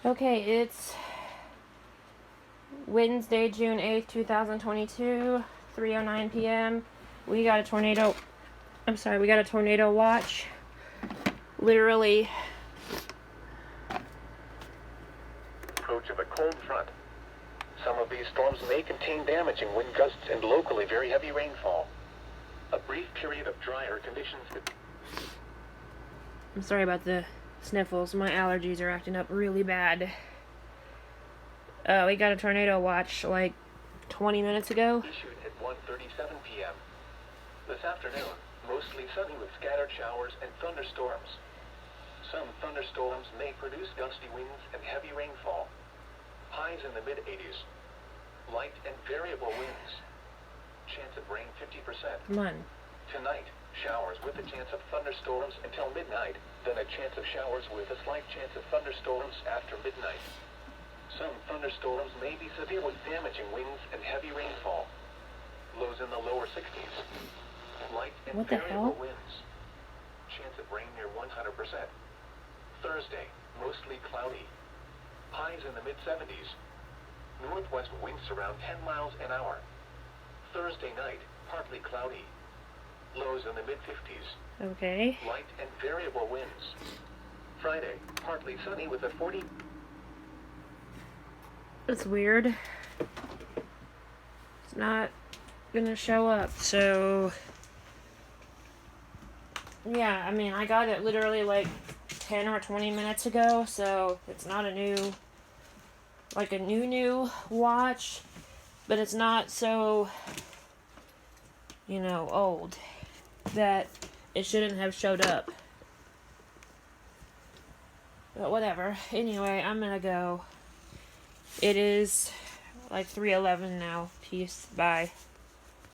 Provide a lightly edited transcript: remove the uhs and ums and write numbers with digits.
Okay, it's Wednesday, June 8th, 2022, 3:09 p.m. We got a tornado. We got a tornado watch. Literally. Approach of a cold front. Some of these storms may contain damaging wind gusts and locally very heavy rainfall. A brief period of drier conditions. I'm sorry about the sniffles. My allergies are acting up really bad. We got a tornado watch like 20 minutes ago. Issued at 1:37 p.m. This afternoon, mostly sunny with scattered showers and thunderstorms. Some thunderstorms may produce gusty winds and heavy rainfall. Highs in the mid-80s. Light and variable winds. Chance of rain 50%. Come on. Tonight, showers with a chance of thunderstorms until midnight, then a chance of showers with a slight chance of thunderstorms after midnight. Some thunderstorms may be severe with damaging winds and heavy rainfall. Lows in the lower 60s. Light and variable winds. Chance of rain near 100%. Thursday, mostly cloudy. Highs in the mid-70s. Northwest winds around 10 miles an hour. Thursday night, partly cloudy. Lows in the mid-50s. Okay. Light and variable winds. Friday, partly sunny with a 40. It's weird. It's not gonna show up, so yeah, I mean, I got it literally like 10 or 20 minutes ago, so it's not a new watch, but it's not so, old that it shouldn't have showed up. But whatever. Anyway, I'm gonna go. It is like 3:11 now. Peace. Bye.